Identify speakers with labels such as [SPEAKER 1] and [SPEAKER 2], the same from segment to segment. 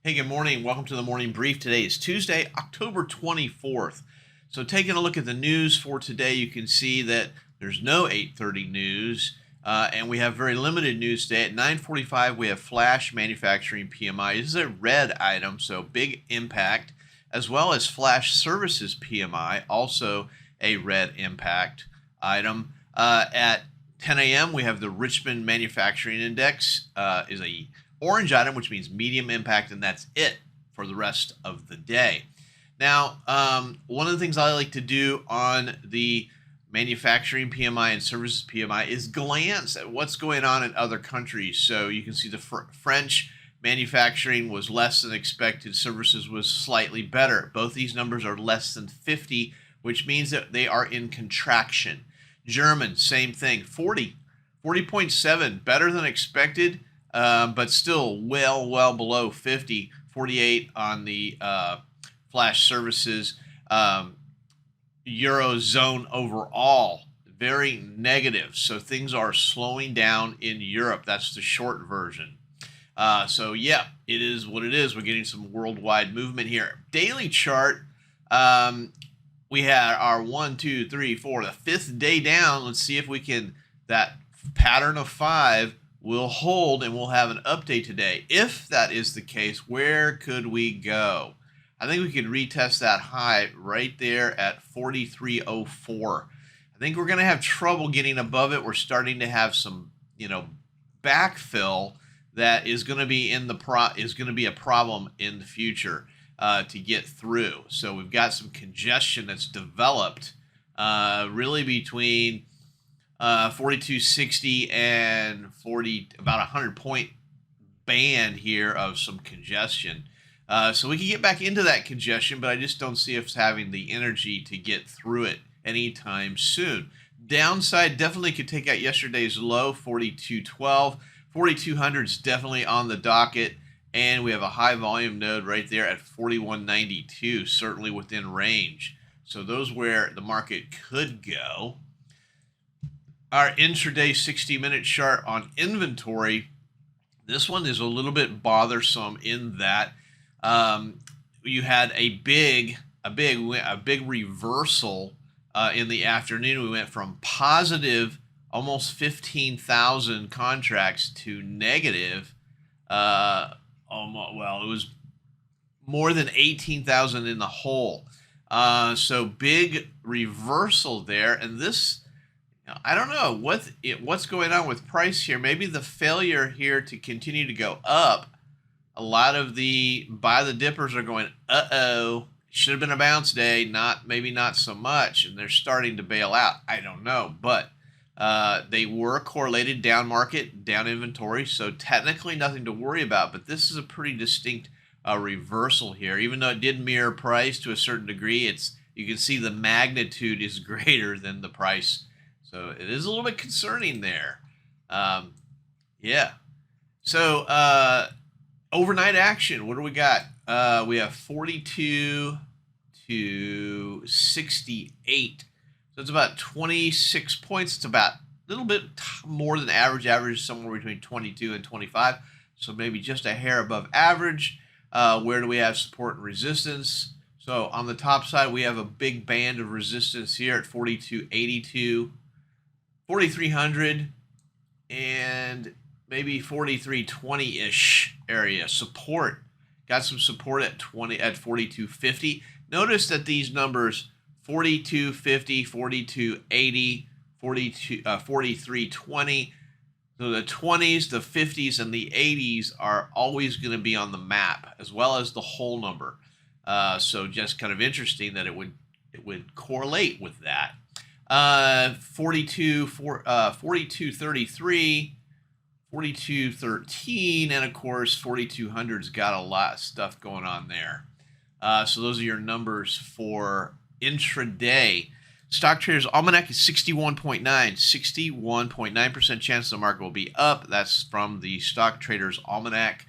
[SPEAKER 1] Hey, good morning. Welcome to the morning brief. Today is Tuesday, October 24th. So taking a look at the news for today, you can see that there's no 8:30 news, and we have very limited news today. At 9:45, we have flash manufacturing PMI. This is a red item, so big impact, as well as flash services PMI, also a red impact item. At 10 a.m., we have the Richmond Manufacturing Index, is a orange item, which means medium impact, and that's it for the rest of the day. Now, one of the things I like to do on the manufacturing PMI and services PMI is glance at what's going on in other countries. So you can see the French manufacturing was less than expected, services was slightly better. Both these numbers are less than 50, which means that they are in contraction. German, same thing, 40.7, better than expected. But still well below 50, 48 on the flash services. Eurozone overall, very negative. So things are slowing down in Europe. That's the short version. So yeah, it is what it is. We're getting some worldwide movement here. Daily chart, we had our 1, 2, 3, 4, the fifth day down. Let's see if we can, that pattern of 5 will hold, and we'll have an update today. If that is the case, where could we go? I think we could retest that high right there at 43.04. I think we're going to have trouble getting above it. We're starting to have some, backfill that is going to be a problem in the future to get through. So we've got some congestion that's developed really between 42.60 and about 100-point band here of some congestion. So we can get back into that congestion, but I just don't see us having the energy to get through it anytime soon. Downside definitely could take out yesterday's low, 42.12. 4200 is definitely on the docket, and we have a high volume node right there at 41.92, certainly within range. So those where the market could go. Our intraday 60-minute chart on inventory, this one is a little bit bothersome in that you had a big reversal in the afternoon. We went from positive almost 15,000 contracts to negative. It was more than 18,000 in the hole. So big reversal there, and this. I don't know what's going on with price here. Maybe the failure here to continue to go up. A lot of the buy the dippers are going, should have been a bounce day. Maybe not so much, and they're starting to bail out. I don't know, but they were correlated down market, down inventory, so technically nothing to worry about. But this is a pretty distinct reversal here, even though it did mirror price to a certain degree. You can see the magnitude is greater than the price. So it is a little bit concerning there. Yeah. So overnight action, what do we got? We have 42 to 68. So it's about 26 points. It's about a little bit more than average. Average is somewhere between 22 and 25. So maybe just a hair above average. Where do we have support and resistance? So on the top side, we have a big band of resistance here at 42.82. 4,300 and maybe 43.20-ish area support. Got some support at 42.50. Notice that these numbers 42.50, 42.80, 43.20. So the 20s, the 50s, and the 80s are always going to be on the map, as well as the whole number. So just kind of interesting that it would correlate with that. 42.33, 42.13, and of course 4200's got a lot of stuff going on there. So those are your numbers for intraday. Stock Traders Almanac is 61.9% chance the market will be up. That's from the Stock Traders Almanac.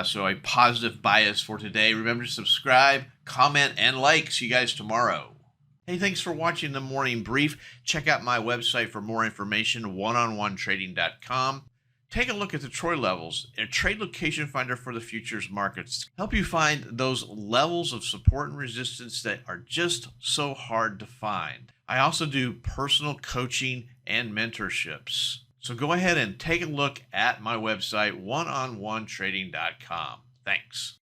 [SPEAKER 1] So a positive bias for today. Remember to subscribe, comment, and like. See you guys tomorrow. Hey, thanks for watching the morning brief. Check out my website for more information, oneononetrading.com. Take a look at the Troy levels, a trade location finder for the futures markets. Help you find those levels of support and resistance that are just so hard to find. I also do personal coaching and mentorships. So go ahead and take a look at my website, oneononetrading.com. Thanks.